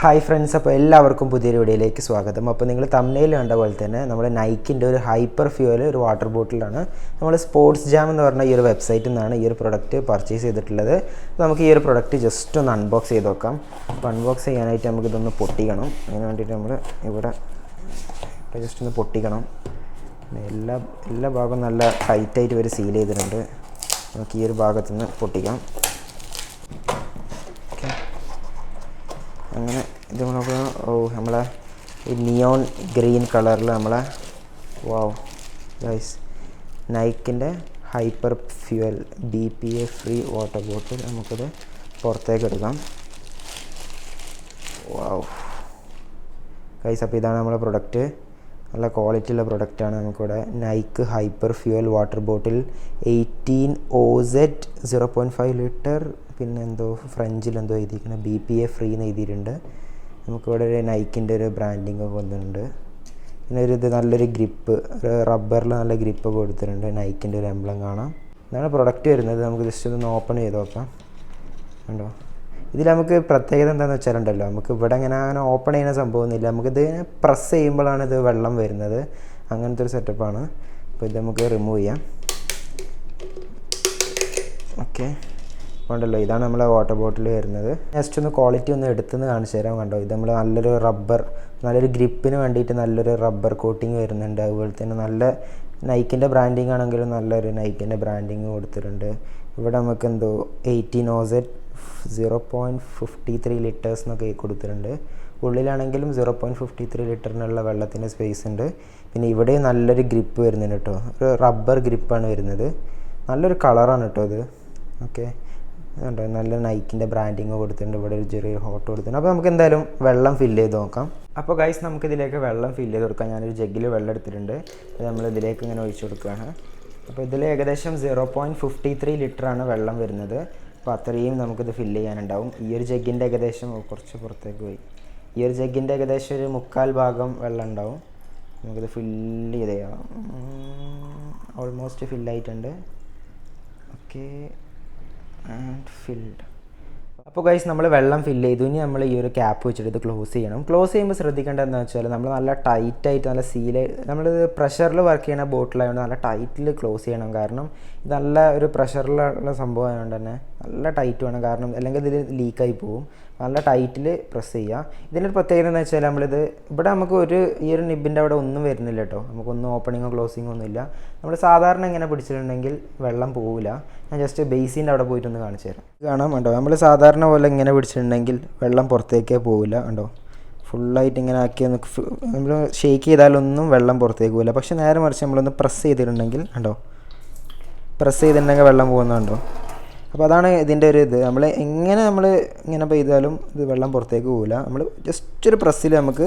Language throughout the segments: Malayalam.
ഹായ് ഫ്രണ്ട്സ്, അപ്പോൾ എല്ലാവർക്കും പുതിയൊരു വീഡിയോയിലേക്ക് സ്വാഗതം. അപ്പോൾ നിങ്ങൾ തംബ്നെയിൽ കണ്ട പോലെ തന്നെ നമ്മൾ നൈക്കിൻ്റെ ഒരു ഹൈപ്പർ ഫ്യൂവൽ ഒരു വാട്ടർ ബോട്ടിലാണ് നമ്മൾ സ്പോർട്സ് ജാം എന്ന് പറഞ്ഞ ഈ ഒരു വെബ്സൈറ്റിൽ നിന്നാണ് ഈ ഒരു പ്രൊഡക്റ്റ് പർച്ചേസ് ചെയ്തിട്ടുള്ളത്. നമുക്ക് ഈ ഒരു പ്രൊഡക്റ്റ് ജസ്റ്റ് ഒന്ന് അൺബോക്സ് ചെയ്ത് നോക്കാം. അപ്പോൾ അൺബോക്സ് ചെയ്യാനായിട്ട് നമുക്കിതൊന്ന് പൊട്ടിക്കണം. അതിന് വേണ്ടിയിട്ട് നമ്മൾ ഇവിടെ ജസ്റ്റ് ഒന്ന് പൊട്ടിക്കണം. എല്ലാ ഭാഗവും നല്ല ടൈറ്റായിട്ട് ഇവർ സീൽ ചെയ്തിട്ടുണ്ട്. നമുക്ക് ഈ ഒരു ഭാഗത്തുനിന്ന് പൊട്ടിക്കാം. അങ്ങനെ ഇത് നമ്മളെ ഈ നിയോൺ ഗ്രീൻ കളറിൽ നമ്മളെ ഗൈസ് നൈക്കിൻ്റെ hyper fuel BPA free water bottle നമുക്കിത് പുറത്തേക്ക് എടുക്കാം. ഗൈസ്, അപ്പോൾ ഇതാണ് നമ്മളെ പ്രൊഡക്റ്റ്. നല്ല ക്വാളിറ്റിയുള്ള പ്രൊഡക്റ്റാണ്. നമുക്കിവിടെ Nike hyper fuel water bottle 18OZ 0.5 litre, പിന്നെ എന്തോ ഫ്രഞ്ചിലെന്തോ എഴുതിയിരിക്കുന്നത് BPA ഫ്രീ എന്ന് എഴുതിയിട്ടുണ്ട്. നമുക്കിവിടെ ഒരു നൈക്കിൻ്റെ ഒരു ബ്രാൻഡിങ് ഒക്കെ വന്നിട്ടുണ്ട്. പിന്നെ ഇത് നല്ലൊരു ഗ്രിപ്പ്, ഒരു റബ്ബറിൽ നല്ല ഗ്രിപ്പൊക്കെ കൊടുത്തിട്ടുണ്ട്. നൈക്കിൻ്റെ ഒരു എംബ്ലം കാണാം. ഇതാണ് പ്രൊഡക്റ്റ് വരുന്നത്. നമുക്ക് ജസ്റ്റ് ഒന്ന് ഓപ്പൺ ചെയ്ത് നോക്കാം. കണ്ടോ, ഇതിൽ നമുക്ക് പ്രത്യേകത എന്താണെന്ന് വെച്ചാലുണ്ടല്ലോ, നമുക്ക് ഇവിടെ അങ്ങനെ ഓപ്പൺ ചെയ്യുന്ന സംഭവമൊന്നുമില്ല. നമുക്കിത് പ്രസ് ചെയ്യുമ്പോഴാണ് ഇത് വെള്ളം വരുന്നത്. അങ്ങനത്തെ ഒരു സെറ്റപ്പാണ്. അപ്പോൾ ഇത് നമുക്ക് റിമൂവ് ചെയ്യാം. ഓക്കെ, ഉണ്ടല്ലോ, ഇതാണ് നമ്മളെ വാട്ടർ ബോട്ടിൽ വരുന്നത്. ജസ്റ്റ് ഒന്ന് ക്വാളിറ്റി ഒന്ന് എടുത്തുനിന്ന് കാണിച്ചു തരാം. കണ്ടോ, ഇത് നമ്മൾ നല്ലൊരു ഗ്രിപ്പിന് വേണ്ടിയിട്ട് നല്ലൊരു റബ്ബർ കോട്ടിങ് വരുന്നുണ്ട്. അതുപോലെ തന്നെ നല്ല നൈക്കിൻ്റെ ബ്രാൻഡിങ് ആണെങ്കിലും നല്ലൊരു നൈക്കിൻ്റെ ബ്രാൻഡിങ് കൊടുത്തിട്ടുണ്ട്. ഇവിടെ നമുക്ക് എന്തോ 18OZ 0.53 ലിറ്റേഴ്സ് എന്നൊക്കെ കൊടുത്തിട്ടുണ്ട്. ഉള്ളിലാണെങ്കിലും 0.53 ലിറ്ററിനുള്ള വെള്ളത്തിൻ്റെ സ്പേസ് ഉണ്ട്. പിന്നെ ഇവിടെ നല്ലൊരു ഗ്രിപ്പ് വരുന്നുണ്ട് കേട്ടോ. ഒരു റബ്ബർ ഗ്രിപ്പാണ് വരുന്നത്. നല്ലൊരു കളറാണ് കേട്ടോ ഇത്. ഓക്കെ, അതുകൊണ്ട് നല്ല നൈക്കിൻ്റെ ബ്രാൻഡിങ് കൊടുത്തിട്ടുണ്ട്. ഇവിടെ ഒരു ചെറിയൊരു ഹോട്ട് കൊടുത്തിട്ടുണ്ട്. അപ്പോൾ നമുക്ക് എന്തായാലും വെള്ളം ഫില്ല് ചെയ്ത് നോക്കാം. അപ്പോൾ ഗൈസ്, നമുക്കിതിലേക്ക് വെള്ളം ഫില്ല് ചെയ്ത് കൊടുക്കാം. ഞാനൊരു ജഗ്ഗിൽ വെള്ളം എടുത്തിട്ടുണ്ട്. അത് നമ്മൾ ഇതിലേക്ക് ഇങ്ങനെ ഒഴിച്ചു കൊടുക്കുകയാണ്. അപ്പോൾ ഇതിൽ ഏകദേശം 0.53 ലിറ്ററാണ് വെള്ളം വരുന്നത്. അപ്പോൾ അത്രയും നമുക്കിത് ഫില്ല് ചെയ്യാനുണ്ടാവും. ഈ ഒരു ജഗ്ഗിൻ്റെ ഏകദേശം കുറച്ച് പുറത്തേക്ക് പോയി. ഈ ഒരു ജഗ്ഗിൻ്റെ ഏകദേശം ഒരു 1/4 ഭാഗം വെള്ളം ഉണ്ടാവും. നമുക്കിത് ഫില്ല് ചെയ്ത് ചെയ്യാം. ഓൾമോസ്റ്റ് ഫില്ലായിട്ടുണ്ട്. Okay, and filled. അപ്പോൾ ഗൈസ്, നമ്മൾ വെള്ളം ഫില്ല് ചെയ്തു. ഇനി നമ്മൾ ഈ ഒരു ക്യാപ്പ് വെച്ചിട്ട് ഇത് ക്ലോസ് ചെയ്യണം. ക്ലോസ് ചെയ്യുമ്പോൾ ശ്രദ്ധിക്കേണ്ടത് എന്താണെന്ന് വെച്ചാൽ നമ്മൾ നല്ല ടൈറ്റായിട്ട് നല്ല നമ്മളിത് പ്രഷറിൽ വർക്ക് ചെയ്യുന്ന ബോട്ടിലായതുകൊണ്ട് നല്ല ടൈറ്റിൽ ക്ലോസ് ചെയ്യണം. കാരണം ഇത് നല്ല ഒരു പ്രഷറിലുള്ള സംഭവം ആയതുകൊണ്ട് തന്നെ നല്ല ടൈറ്റ് വേണം. കാരണം അല്ലെങ്കിൽ ഇതിൽ ലീക്കായി പോകും. നല്ല ടൈറ്റിൽ പ്രസ് ചെയ്യുക. ഇതിൻ്റെ ഒരു പ്രത്യേകത എന്ന് വെച്ചാൽ നമ്മളിത് ഇവിടെ നമുക്ക് ഈ ഒരു നിബിൻ്റെ അവിടെ ഒന്നും വരുന്നില്ല കേട്ടോ. നമുക്കൊന്നും ഓപ്പണിങ്ങോ ക്ലോസിങ്ങോ ഒന്നുമില്ല. നമ്മൾ സാധാരണ ഇങ്ങനെ പിടിച്ചിട്ടുണ്ടെങ്കിൽ വെള്ളം പോവില്ല. ഞാൻ ജസ്റ്റ് ബേസിൻ്റെ അവിടെ പോയിട്ടൊന്ന് കാണിച്ചു തരാം. കാണാൻ കണ്ടോ, നമ്മൾ സാധാരണ പോലെ ഇങ്ങനെ പിടിച്ചിട്ടുണ്ടെങ്കിൽ വെള്ളം പുറത്തേക്കേ പോവില്ല. കണ്ടോ, ഫുള്ളായിട്ട് ഇങ്ങനെ ആക്കി നമ്മൾ ഷേക്ക് ചെയ്താലൊന്നും വെള്ളം പുറത്തേക്ക് പോവില്ല. പക്ഷേ നേരെ മറിച്ച് നമ്മളൊന്ന് പ്രസ് ചെയ്തിട്ടുണ്ടെങ്കിൽ കണ്ടോ, പ്രസ് ചെയ്തിട്ടുണ്ടെങ്കിൽ വെള്ളം പോകുന്നുണ്ടോ. അപ്പോൾ അതാണ് ഇതിൻ്റെ ഒരു ഇത്. നമ്മൾ ഇങ്ങനെ പെയ്താലും ഇത് വെള്ളം പുറത്തേക്ക് പോകില്ല. നമ്മൾ ജസ്റ്റ് ഒരു പ്രസ്സിൽ നമുക്ക്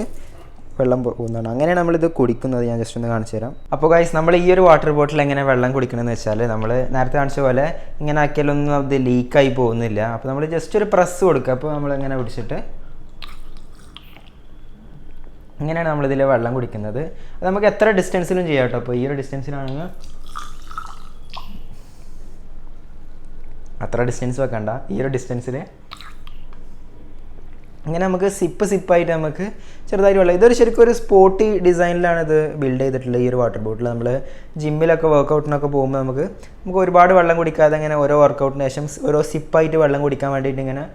വെള്ളം പോകുന്നതാണ്. അങ്ങനെയാണ് നമ്മളിത് കുടിക്കുന്നത്. ഞാൻ ജസ്റ്റ് ഒന്ന് കാണിച്ചു തരാം. അപ്പോൾ ഗൈസ്, നമ്മൾ ഈ ഒരു വാട്ടർ ബോട്ടിൽ എങ്ങനെ വെള്ളം കുടിക്കണമെന്ന് വെച്ചാൽ നമ്മൾ നേരത്തെ കാണിച്ച പോലെ ഇങ്ങനെ ആക്കിയാലൊന്നും അത് ലീക്കായി പോകുന്നില്ല. അപ്പോൾ നമ്മൾ ജസ്റ്റ് ഒരു പ്രസ് കൊടുക്കുക. അപ്പോൾ നമ്മളിങ്ങനെ പിടിച്ചിട്ട് ഇങ്ങനെയാണ് നമ്മളിതിൽ വെള്ളം കുടിക്കുന്നത്. അത് നമുക്ക് എത്ര ഡിസ്റ്റൻസിലും ചെയ്യാം കേട്ടോ. അപ്പോൾ ഈ ഒരു ഡിസ്റ്റൻസിലാണെങ്കിൽ അത്ര ഡിസ്റ്റൻസ് വെക്കണ്ട. ഈ ഒരു ഡിസ്റ്റൻസിൽ ഇങ്ങനെ നമുക്ക് സിപ്പായിട്ട് നമുക്ക് ചെറുതായിട്ട് വെള്ളം. ഇതൊരു ശരിക്കും ഒരു സ്പോർട്ടി ഡിസൈനിലാണ് ഇത് ബിൽഡ് ചെയ്തിട്ടുള്ളത്. ഈ ഒരു വാട്ടർ ബോട്ടിൽ നമ്മൾ ജിമ്മിലൊക്കെ വർക്കൗട്ടിനൊക്കെ പോകുമ്പോൾ നമുക്ക് ഒരുപാട് വെള്ളം കുടിക്കാതെ ഇങ്ങനെ ഓരോ വർക്കൗട്ടിന് ശേഷം ഓരോ സിപ്പായിട്ട് വെള്ളം കുടിക്കാൻ വേണ്ടിയിട്ട് ഇങ്ങനെ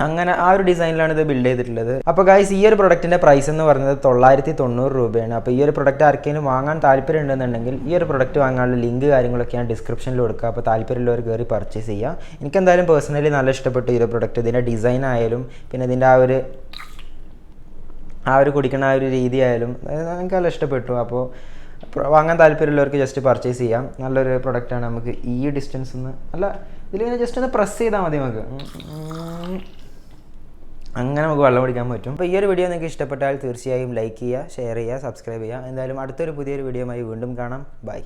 അങ്ങനെ ആ ഒരു ഡിസൈനിലാണ് ഇത് ബിൽഡ് ചെയ്തിട്ടുള്ളത്. അപ്പോൾ ഗൈസ്, ഈ ഒരു പ്രൊഡക്റ്റിൻ്റെ പ്രൈസ് എന്ന് പറയുന്നത് 990 രൂപയാണ്. അപ്പോൾ ഈ ഒരു പ്രൊഡക്റ്റ് ആർക്കെങ്കിലും വാങ്ങാൻ താല്പര്യം ഉണ്ടെന്നുണ്ടെങ്കിൽ ഈ ഒരു പ്രൊഡക്റ്റ് വാങ്ങാനുള്ള ലിങ്ക് കാര്യങ്ങളൊക്കെ ഞാൻ ഡിസ്ക്രിപ്ഷനിൽ കൊടുക്കുക. അപ്പോൾ താല്പര്യമുള്ളവർ കയറി പർച്ചേസ് ചെയ്യുക. എനിക്കെന്തായാലും പേഴ്സണലി നല്ല ഇഷ്ടപ്പെട്ടു ഈ ഒരു പ്രൊഡക്റ്റ്. ഇതിൻ്റെ ഡിസൈൻ ആയാലും പിന്നെ ഇതിൻ്റെ ആ ഒരു കുടിക്കുന്ന ആ ഒരു രീതി ആയാലും എനിക്ക് നല്ല ഇഷ്ടപ്പെട്ടു. അപ്പോൾ വാങ്ങാൻ താല്പര്യമുള്ളവർക്ക് ജസ്റ്റ് പർച്ചേസ് ചെയ്യാം. നല്ലൊരു പ്രൊഡക്റ്റാണ്. നമുക്ക് ഈ ഡിസ്റ്റൻസ് ഇതിലിങ്ങനെ ജസ്റ്റ് ഒന്ന് പ്രസ് ചെയ്താൽ മതി. നമുക്ക് അങ്ങനെ നമുക്ക് വെള്ളം കുടിക്കാൻ പറ്റും. അപ്പോൾ ഈ ഒരു വീഡിയോ നിങ്ങൾക്ക് ഇഷ്ടപ്പെട്ടാൽ തീർച്ചയായും ലൈക്ക് ചെയ്യുക, ഷെയർ ചെയ്യുക, സബ്സ്ക്രൈബ് ചെയ്യുക. എന്തായാലും അടുത്തൊരു പുതിയൊരു വീഡിയോയുമായി വീണ്ടും കാണാം. ബൈ.